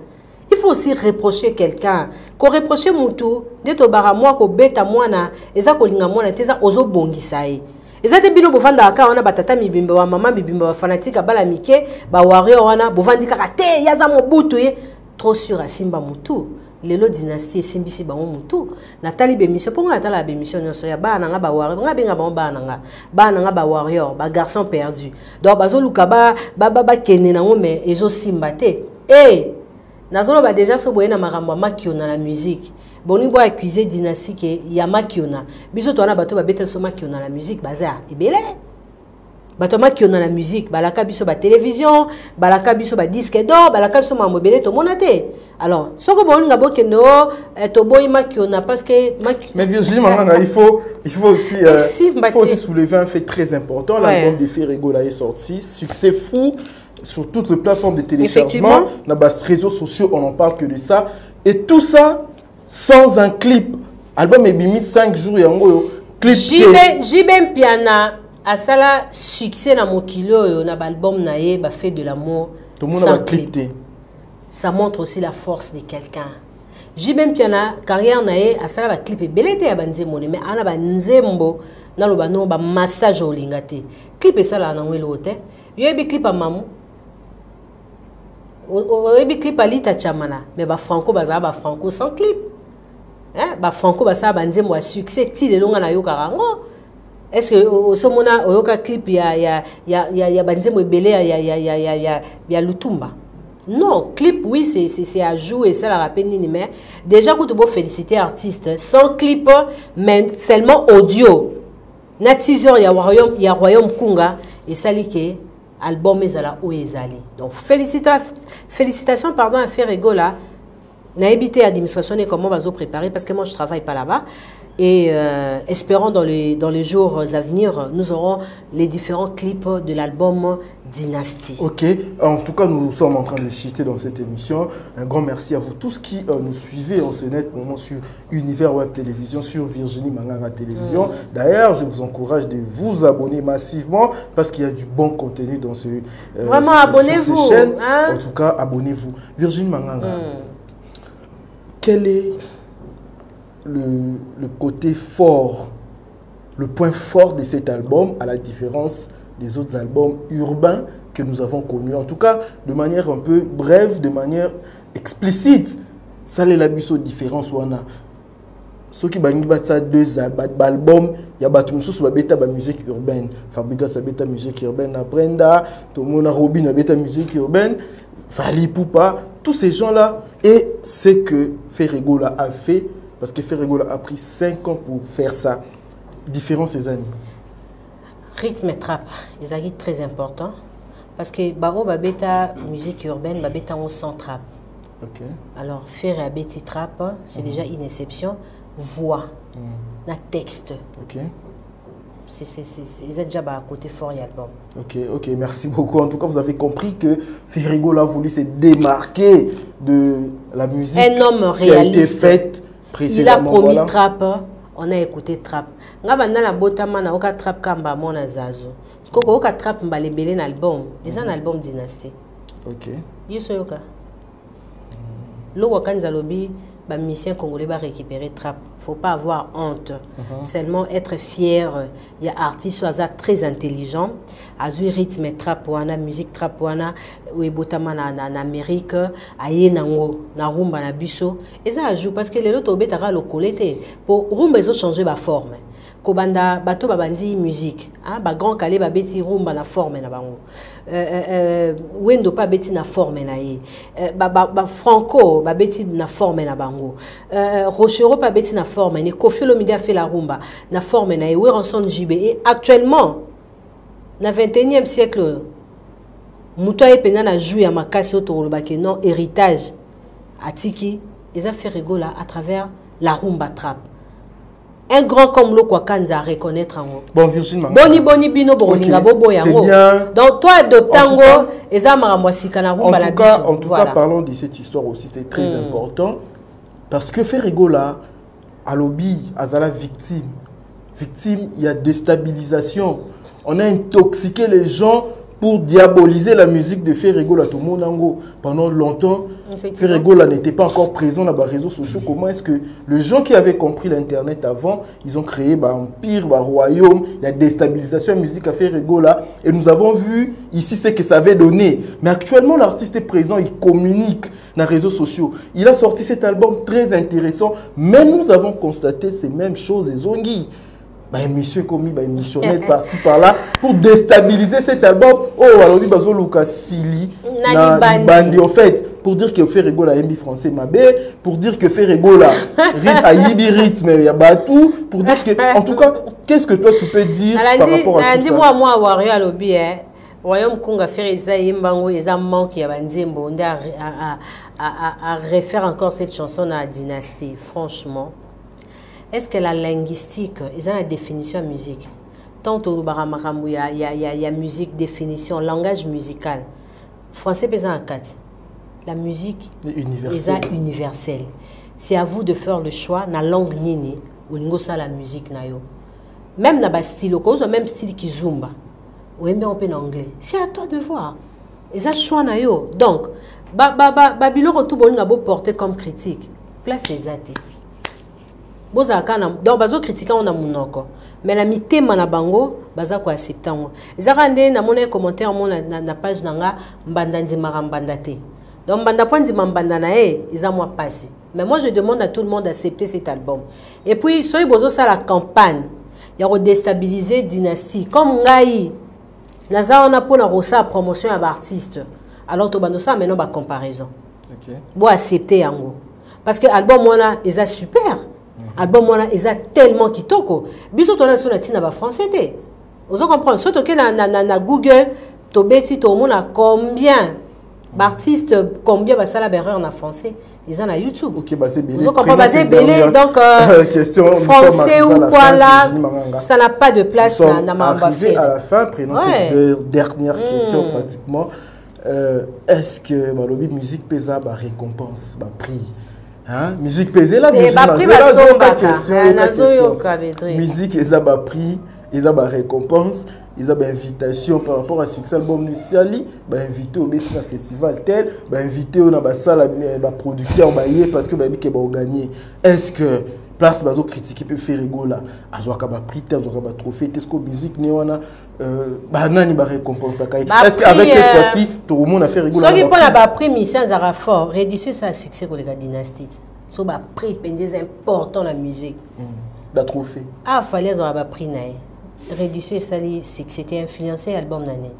Il faut aussi reprocher quelqu'un. Qu'on reproche Moutou, dès que moi, qu'on bête à moi, et ça, qu'on a moi, ça, ozo bongisaye. Ezate bino bovanda aka wana batata mibimba wa mama mibimba wa fanatique bala mike ba warrior wana bovandi kaka te yaza mobutu ye trop sur asimba mutu lelo dynastie simbisi bango mutu natali bemission pour natala bemission nyonso ya bana nga ba warrior nga benga bana nga ba warrior ba garçon perdu donc bazo luka ba kene nango mais ezo simba te nazolo ba déjà so boyena makambo makiona na musique. Boni bo accuser dynastie que ya makiona biso to na bato ba betel so makiona la musique bazar ebele bato makiona la musique balaka biso ba télévision balaka biso ba disque d'or balaka biso mambo ebele to monate alors soko boni ngabo ke no to boy makiona parce que mais Virginie Manganga il faut aussi soulever un fait très important. L'album de Ferrego là est sorti, succès fou sur toutes les plateformes de téléchargement, dans les réseaux sociaux on en parle que de ça et tout ça sans un clip. Album est mis 5 jours et un clip. Jibem Piana a sala succès dans mon kilo na album nae ba fait de l'amour. Tout le monde a clip. Ça montre aussi la force de quelqu'un. Jibem Piana carrière nae a sala ba clip belete ya banzembo mais ana ba nzembo na lo ba no ba massage au lingate. Clip sala na ngwelo te. Yo bi clip a mamu. Oyebi clip alita chamana mais ba franco baza ba franco sans clip. Ba franco basa banzembo a succès ti le longa na yo karango. Est-ce que au somona oyoka clip ya banzembo ebele ya Lutumba? Non, clip oui c'est à jouer ça la rappelle ni mais déjà quand tu veux féliciter artiste sans clip mais seulement audio. Na teaser ya royaume kunga et salike album ezala o ezali. Donc félicitations pardon à Ferrego là. N'a évité l'administration et comment on va se préparer parce que moi je travaille pas là-bas et espérons dans les jours à venir nous aurons les différents clips de l'album Dynastie. Ok, en tout cas nous sommes en train de chuter dans cette émission. Un grand merci à vous tous qui nous suivez en ce net moment sur Univers Web Télévision, sur Virginie Manganga Télévision. D'ailleurs je vous encourage de vous abonner massivement parce qu'il y a du bon contenu dans ce vraiment abonnez-vous ces chaînes. En tout cas abonnez-vous. Virginie Manganga. Quel est le côté fort, le point fort de cet album à la différence des autres albums urbains que nous avons connus? En tout cas, de manière un peu brève, de manière explicite. Ça, c'est la différence. Ceux qui ont deux albums, il y a la musique urbaine. Fabrica a musique urbaine, Brenda, tout le monde a Robin a musique urbaine. Fali Poupa, tous ces gens-là, et ce que Ferrego a fait, parce que Ferrego a pris 5 ans pour faire ça. Différence ces années. Rythme et trap, ils sont très importants, parce que Baro Babeta, musique urbaine, Babeta on sans trap. Okay. Alors, faire un petit trap, c'est déjà une exception. Voix, un texte. Okay. C'est déjà à côté fort l'album. Ok, merci beaucoup. En tout cas, vous avez compris que Ferrego a voulu se démarquer de la musique un homme réaliste. Qui a été faite précédemment. Il a promis trap, on a écouté trap. Nga bandana botama na oka trap kamba mona zazo. Koko oka trap mbale belé na album. C'est un album Dynastie. OK. Yeso yoka. Lo wakanza lobi ba musicien congolais va récupérer trap. Faut pas avoir honte. Seulement être fier. Il y a artistes très intelligents. Azu rythme trap wana, musique trap wana, ou botama na Amérique, aye nango, na rumba na biso. Et ça ajoute parce que les autres obetara le collecté. Pour rumba ils ont changé ba forme. Kobanda bato babandi musique, hein, ba grand calé ba beti rumba na forme na bango. Wendo pa beti na forme na ye. Ba Franco ba beti na forme na bango. Rochero pa beti na forme. Ni Koffi Olomide a fait la rumba na forme na ye. Werenson JB. Et actuellement, na 21e siècle, Moutoye Pena na joué à Makasi Otoroba que non héritage à Tiki. Ils ont fait rigoler à travers la rumba trap. Un grand comme le Kwakanza à reconnaître en haut. Bon, Virginie Manganga. Boni bino boninga bobo yango. C'est bien. Donc toi de tango eza maramwasi kana rumba la biso. En tout cas, parlons de cette histoire aussi, c'était très important parce que Ferregola à lobby azala victime. Victime, il y a déstabilisation. On a intoxiqué les gens pour diaboliser la musique de Ferregola tout le monde pendant longtemps. Ferregola n'était pas encore présent dans les réseaux sociaux. Comment est-ce que les gens qui avaient compris l'internet avant, ils ont créé un empire, un royaume, il y a déstabilisation de la musique à Ferregola et nous avons vu ici ce que ça avait donné. Mais actuellement l'artiste est présent, il communique dans les réseaux sociaux. Il a sorti cet album très intéressant, mais nous avons constaté ces mêmes choses et Zongi. Monsieur commis, missionnette par-ci par-là pour déstabiliser cet album. Oh, alors dit Bazo Lucas Sili, Bandi en fait, pour dire que Ferregola Mbi français Mabé, pour dire que Ferregola Ayibi rythme il y a Batou, pour dire que, en tout cas, qu'est-ce que toi tu peux dire par rapport à tout ça? Moi, Wario Alobi, Royaume Congo a fait ça, Yimbango, ils ont manqué à Banzimbo, à refaire encore cette chanson à Dynastie, franchement. Est-ce que la linguistique, ils ont la définition musique? Tant au Baramaramou, il y a musique, définition, langage musical. Français pesant à 4. La musique est universelle. C'est à vous de faire le choix, na langue nini, ou l'ingosa la musique na yo. Même na ba style, au même style qui zumba, ou même on peut en anglais. C'est à toi de voir. Ils ont choix na yo. Donc, Babylon retour bon nga beau porter comme critique. Place les athées. Donc, bazo critiquer on a monoko. Mais la mité mana bango, baza ko accepter on. Ezarande na mona commentaire na page nanga mbandandi marambandate. Donc mbanda point di mbanda na eza moi passé. Mais moi je demande à tout le monde d'accepter cet album. Et puis soy bozo ça la campagne. Il y a redéstabiliser dynastie comme ngai. Naza on a pour la rosa promotion à artiste. Alors to bando ça maintenant ba comparaison. OK. Bo accepter yango. Parce que album moi eza super. Album moi ils a tellement kitoko biso to na so na tina ba français té ozo comprendre surtout que na Google to beti to mona combien d'artistes combien ba sala erreur na français ils en a YouTube. OK bah c'est belé ozo comprendre bah c'est belé donc question français ou quoi là ça n'a pas de place na mamba fait à la fin prenons cette dernière question pratiquement est-ce que Malobi musique pesa ba récompense ba prix? Hein? Musique pesée là, musique musique ils ont prix, ils ont récompense, ils ont invitation par rapport à succès album initial, invité au Bessina festival tel, invité au salle producteur parce que qu'ils vont gagner. Est-ce que place bazo critiquer peut faire rigola azoka ba prix azoka ba trophée est-ce que musique ne wana banani ba récompense kai est-ce qu'avec cette fois-ci tout le monde a fait rigola so qui pas ba prix mission zara fort rédition ça succès pour les dynastie so ba prix pendez important la musique da trophée fallait avoir ba prix naï rédition ça c'était influencé album d'année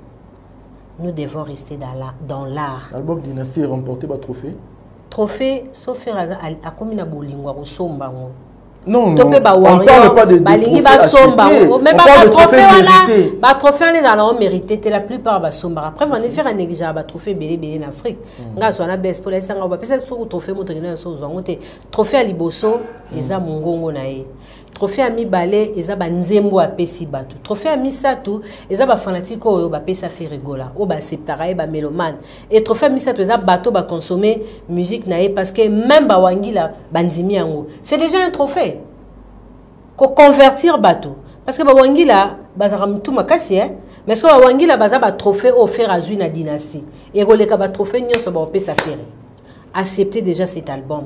nous devons rester dans l'art album dynastie remporté ba trophée sauf faire à comme na bolingwa ko somba ngo. Non, on ne parle pas de trophées achetés. Mais pas trophée mérité. Ba trophée on est dans la mérité, la plupart ba somba. Après on est faire un négligeable ba trophée belé en Afrique. Nga so na best pour les sanga ba pesa so trophée moto so zongo te. Trophée à liboso eza mongongo na ye. Trophée à mi balé eza ba nzembo apesi batu. Trophée à mi satu eza ba fanatique oyo ba pesa faire rigola. O ba acceptara ba mélomane. Et trophée à mi satu eza bato ba consommer musique na ye parce que même ba wangila bandimi yango. C'est déjà un trophée. convertir bateau. Parce que Bawangila, Bazaram tout makasi, mais ce que Bawangila, Bazaba trophée offert à une dynastie. Et Roleka ba trophée, n'y a pas de sa faire. Acceptez déjà cet album.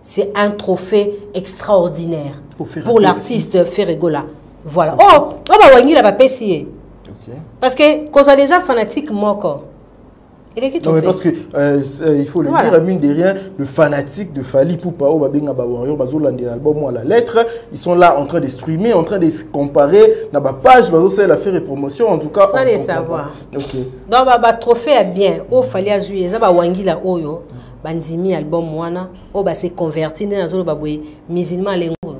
C'est un trophée extraordinaire pour l'artiste Ferregola. Voilà. Oh, Bawangila va pessier. Parce que quand on a déjà fanatique, moi encore. Non, mais parce que il faut le dire, mine de rien, le fanatique de Fally Ipupa, l'album à la lettre, ils sont là en train de streamer, en train de se comparer, dans ma page, la faire et promotion, en tout cas. Sans les savoir. Donc, le trophée est bien. Oh, Fally Azuye, ça va Wangila Oyo, Banzimi album Wana, oh, bah c'est converti dans le musulman Lengoul.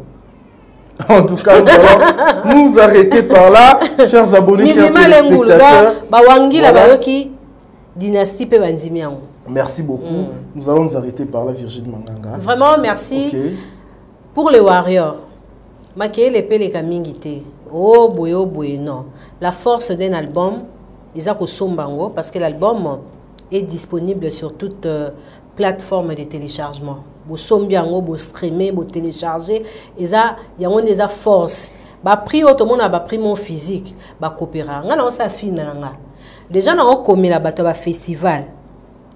En tout cas, nous allons nous arrêter par là, chers abonnés, chers téléspectateurs. Voilà. Dynastie pe Banzimi. Merci beaucoup. Nous allons nous arrêter par là, Virginie Manganga. Vraiment, merci. Pour les Warriors. Maké les pe les kamingité. Oh boy, non. La force d'un album, ils ont sombango parce que l'album est disponible sur toute plateforme de téléchargement. Vous sombiango, vous streamer, vous télécharger, il y a une force. Ba prix tout le monde a pris mon physique, ba coopéra. Ngana ça fine nga. Déjà on a commis la bateau festival.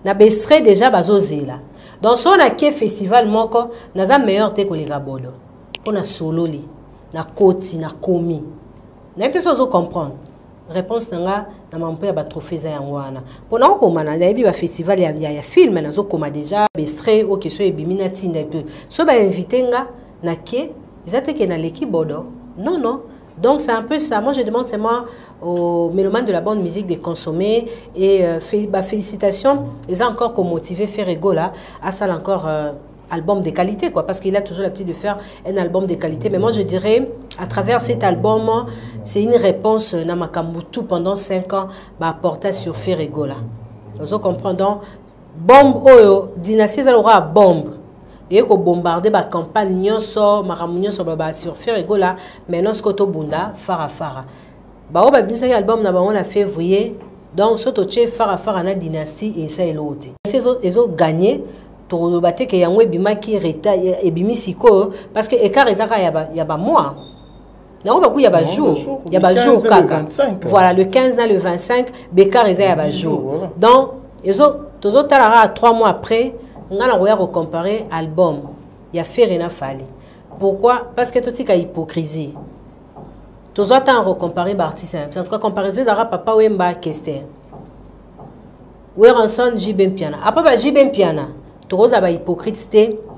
Na bestré déjà bazozela. Donc si on a que festival moko, na meilleur te ko les gabodo. On a solo li, na koti, na komi. Na peut ça comprendre. Réponse nga na mampo ba trophée za yangwana. Pona ko mana na bi ba festival ya film na zo koma déjà bestré o question e bimina tinda peu. So ba invité nga na ke, izate ke na l'équipe bodo. Non. Donc c'est un peu ça. Moi je demande seulement aux mélomanes de la bonne musique de consommer et félicitations. Ils ont encore motivé Ferregola à ça encore album de qualité quoi, parce qu'il a toujours l'habitude de faire un album de qualité. Mais moi je dirais à travers cet album c'est une réponse na Makambutu pendant 5 ans apporter sur Ferregola. Nous comprenons bombe oyo dynastie ça aura bombe. Et qu'on bombarde la campagne sur Ferregola, maintenant ce que bunda fara. Bah on va bien ça album na on a février, donc surtout chez fara na dynastie et ça est l'autre. Ils ont gagné pour le battre que yango bima qui reta et bimi siko parce que écart ezaka ya ba mois. Na on va ku ya ba jour, ya ba jour kaka. Voilà le 15 na le 25, bécart ezaka ya ba jour. Donc ils ont toujours talara 3 mois après. On a comparer album, il y a Ferregola Fally. Pourquoi? Parce que tout est hypocrisie. Tu dois recomparer l'artiste. En tout cas, comparaison d'ara papa Wemba Kester. Weranson Jibem Piana. Après Jibem Piana, tu dois hypocrite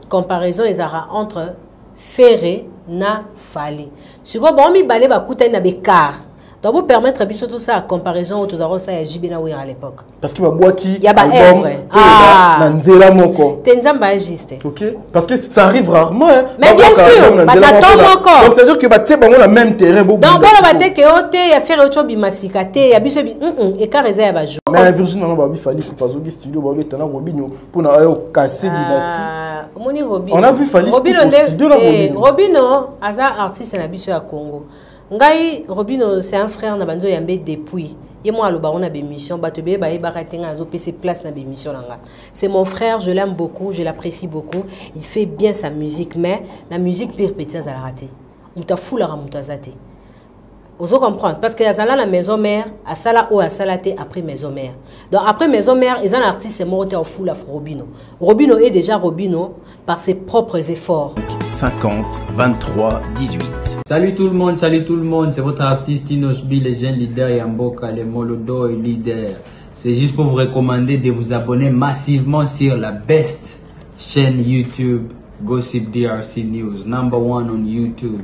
comparaison entre Ferregola Fally. Si vous avez balé ba kuta na bekar. Donc vous permettre tout ça à comparaison aux autres ça à Jibena à l'époque. Parce qu'il va boire qui y a ba œuvre. Nanzela moko. Tenzamba juste. OK. Parce que ça arrive rarement hein. Mais bien sûr, attends encore. Donc c'est à dire que ba tse bango la même terrain beaucoup. Donc bon ba te que ote ya faire autre bimasikate ya biso et carreza ya ba jour. Mais la Virginie non ba bi Fally pour pas studio ba be tana Robinho pour na casser dynastie. On a vu Fally studio na Robinho aza artiste na biso ya Congo. Ngai Robinho c'est un frère na banzo yambe depuis et moi le baron na bémission batebe ba baratenga azo pc place na bémission nga. C'est mon frère, je l'aime beaucoup, je l'apprécie beaucoup, il fait bien sa musique mais la musique pire petit ça la raté. Muta fula ra mutazate. Vous comprenez parce que yazala la maison mère à sala ou à salaté après maison mère. Donc après maison mère, ils ont un artiste c'est monté au fou la Robinho. Robinho est déjà Robinho par ses propres efforts. 50 23 18. Salut tout le monde, c'est votre artiste Inosbi, le jeune leader Yamboka, le Molodo et leader. C'est juste pour vous recommander de vous abonner massivement sur la best chaîne YouTube Gossip DRC News, #1 on YouTube.